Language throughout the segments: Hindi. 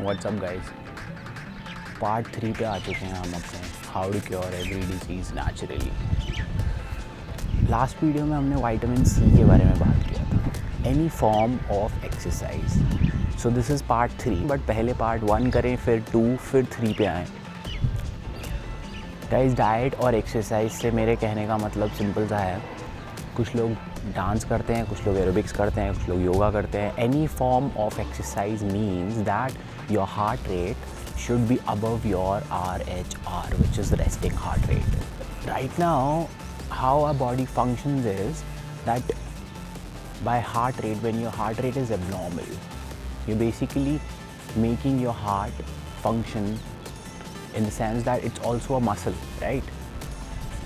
व्हाट्सअप गाइस, पार्ट 3 पे आ चुके हैं हम अपने how to cure every disease naturally. Last video में हमने विटामिन सी के बारे में बात किया था, any form of exercise. So this is part 3, but पहले पार्ट 1 करें, फिर 2, फिर 3 पे आएँ। गाइस, डाइट और एक्सरसाइज से मेरे कहने का मतलब सिंपल सा है। कुछ लोग डांस करते हैं, कुछ लोग एरोबिक्स करते हैं, कुछ लोग योगा करते हैं। Any form of exercise means that your heart rate should be above your RHR, which is resting heart rate. Right now, how our body functions is that by heart rate, when your heart rate is abnormal, you're basically making your heart function in the sense that it's also a muscle, right?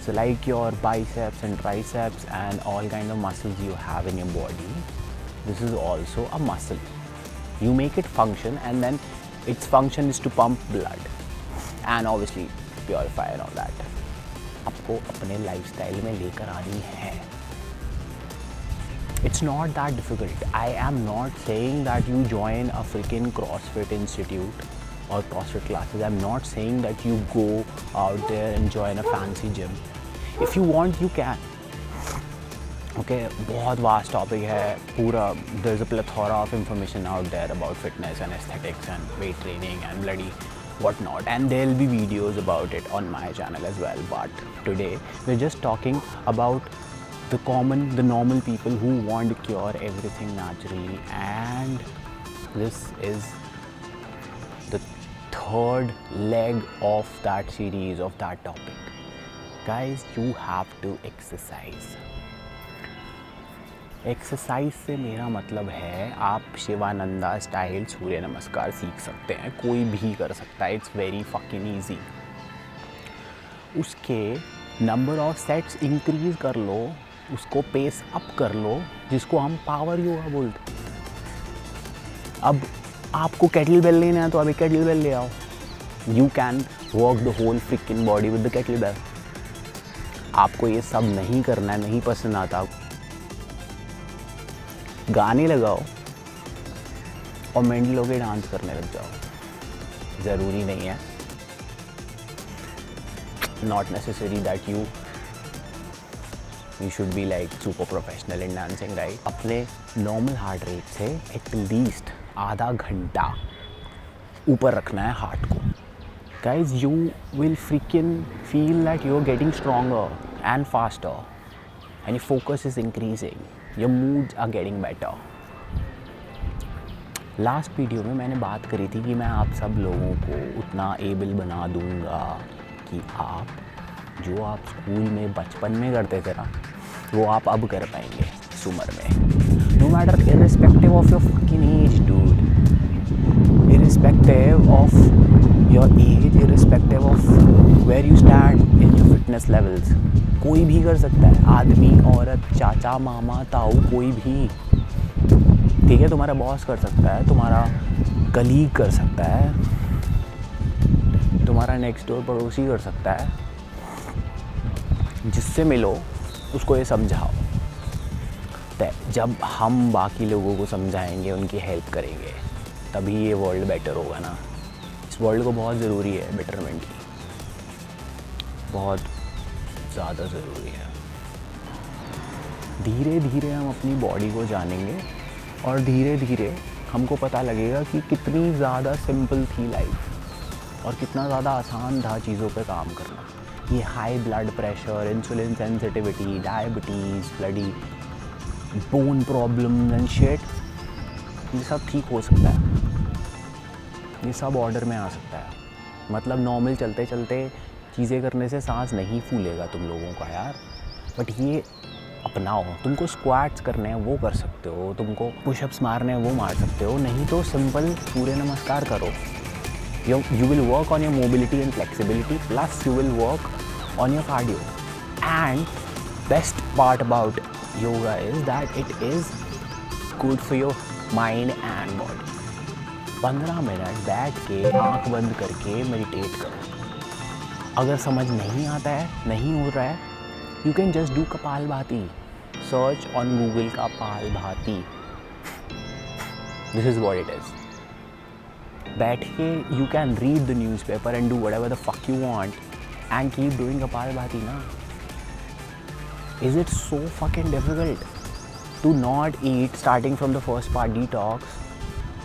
So like your biceps and triceps and all kind of muscles you have in your body, this is also a muscle. You make it function, and then its function is to pump blood and obviously purify and all that. आपको अपने lifestyle में लेकर आनी है. It's not that difficult. I am not saying that you join a freaking CrossFit institute or CrossFit classes. I'm not saying that you go out there and join a fancy gym. If you want, you can. Okay, बहुत vast topic है पूरा. There's a plethora of information out there about fitness and aesthetics and weight training and bloody whatnot, and there'll be videos about it on my channel as well. But today we're just talking about the normal people who want to cure everything naturally, and this is the third leg of that series of that topic. Guys, you have to exercise. Exercise से मेरा मतलब है आप शिवानंदा स्टाइल सूर्य नमस्कार सीख सकते हैं, कोई भी कर सकता है. It's very fucking easy. उसके नंबर ऑफ सेट्स इंक्रीज कर लो, उसको पेस अप कर लो, जिसको हम पावर योगा बोलते हैं. अब आपको केटल बेल लेना है तो अभी केटल बेल ले आओ. You can work the whole freaking body with the kettlebell. आपको ये सब नहीं करना है, नहीं पसंद आता, गाने लगाओ और मेंटल होके डांस करने लग जाओ. ज़रूरी नहीं है, not necessary that you should be like super professional in dancing, right? अपने नॉर्मल हार्ट रेट से एटलीस्ट आधा घंटा ऊपर रखना है हार्ट को. Guys, you will freaking feel that you're getting stronger and faster, and your focus is increasing, your moods are getting better. Last video में मैंने बात करी थी कि मैं आप सब लोगों को उतना एबल बना दूंगा कि आप जो आप स्कूल में बचपन में करते थे ना, वो आप अब कर पाएंगे इस उम्र में. No matter, irrespective of your fucking age, dude. Irrespective of your age, irrespective of where you stand in your fitness levels, कोई भी कर सकता है. आदमी, औरत, चाचा, मामा, ताऊ, कोई भी. ठीक है, तुम्हारा बॉस कर सकता है, तुम्हारा कलीग कर सकता है, तुम्हारा नेक्स्ट डोर पड़ोसी कर सकता है. जिससे मिलो उसको ये समझाओ. जब हम बाकी लोगों को समझाएंगे, उनकी हेल्प करेंगे, तभी ये वर्ल्ड बेटर होगा ना. इस वर्ल्ड को बहुत ज़रूरी है बेटरमेंट की, बहुत ज़्यादा ज़रूरी है. धीरे धीरे हम अपनी बॉडी को जानेंगे और धीरे धीरे हमको पता लगेगा कि कितनी ज़्यादा सिंपल थी लाइफ और कितना ज़्यादा आसान था चीज़ों पे काम करना. ये high blood pressure, insulin sensitivity, diabetes, bloody bone problem and shit, ये सब ठीक हो सकता है. ये सब ऑर्डर में आ सकता है. मतलब नॉर्मल चलते चलते चीज़ें करने से सांस नहीं फूलेगा तुम लोगों का यार, बट ये अपनाओ. तुमको स्क्वाट्स करने हैं वो कर सकते हो, तुमको पुशअप्स मारने हैं वो मार सकते हो, नहीं तो सिंपल सूर्य नमस्कार करो. You will work on your mobility and flexibility, plus you will work on your cardio. And best part about yoga is that it is good for your mind and body. 15 minute बैठ के आँख बंद करके मेडिटेट करो. अगर समझ नहीं आता है, नहीं हो रहा है, you can just do kapalbhati. Search on Google kapalbhati. This is what it is. बैठ के you can read the newspaper and do whatever the fuck you want and keep doing kapalbhati ना. Is it so fucking difficult to not eat starting from the first part detox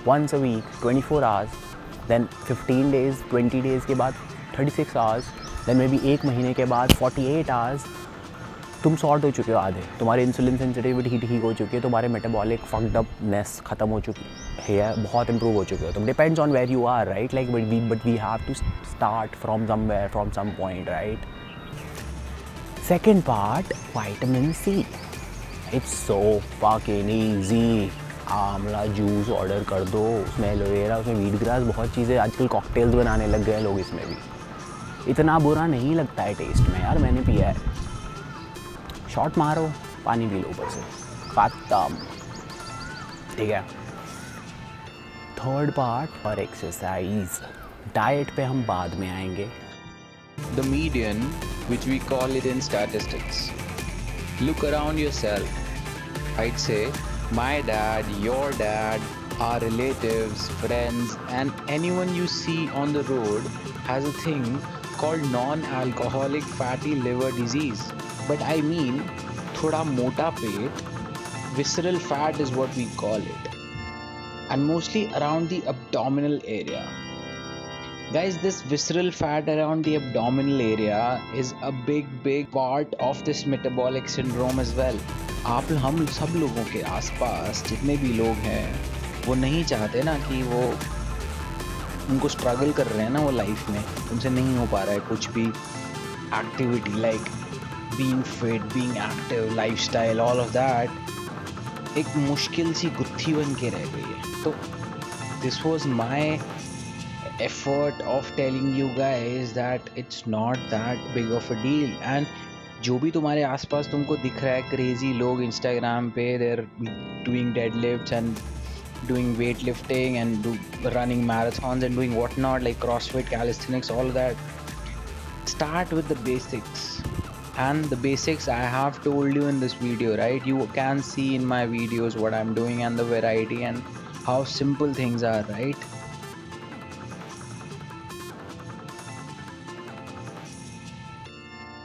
once a week 24 hours, then 15 days 20 days के बाद 36 hours, then maybe एक महीने के बाद 48 hours तुम सॉर्ट हो चुके हो आधे, तुम्हारी इंसुलिन सेंसिटिविटी ठीक हो चुकी है, तुम्हारे मेटाबॉलिक फक्ड अपनेस ख़त्म हो चुकी है, बहुत इंप्रूव हो चुके हो तुम. Depends on where you are right, like but we have to start from somewhere from some point right. Second part, vitamin C. It's so fucking easy. Amla juice order कर दो, उसमें एलोवेरा, उसमें वीट ग्रास, बहुत चीज़ें आजकल कॉकटेल्स बनाने लग गए लोग इसमें भी. इतना बुरा नहीं लगता है टेस्ट में यार, मैंने पिया है. शॉट मारो, पानी पी लो ऊपर से, खत्म. ठीक है. थर्ड पार्ट और एक्सरसाइज. डाइट पे हम बाद में आएंगे. The median, which we call it in statistics. Look around yourself. I'd say my dad, your dad, our relatives, friends, and anyone you see on the road has a thing called non-alcoholic fatty liver disease. But I mean, thoda mota pet, visceral fat is what we call it. And mostly around the abdominal area. Guys, this visceral fat around the abdominal area is a big part of this metabolic syndrome as well. हम सब लोगों के आसपास जितने भी लोग हैं वो नहीं चाहते ना कि वो उनको स्ट्रगल कर रहे हैं ना वो लाइफ में, उनसे नहीं हो पा रहा है कुछ भी activity like being fit, being active, lifestyle, all of that एक मुश्किल सी गुत्थी बन के रह गई है. तो this was my effort of telling you guys that it's not that big of a deal. And जो भी तुम्हारे आसपास तुमको दिख रहा है क्रेजी लोग इंस्टाग्राम पे, they're doing deadlifts and doing weightlifting and running marathons and doing whatnot like CrossFit, calisthenics, all of that. Start with the basics. And the basics I have told you in this video, right? You can see in my videos what I'm doing and the variety and how simple things are, right?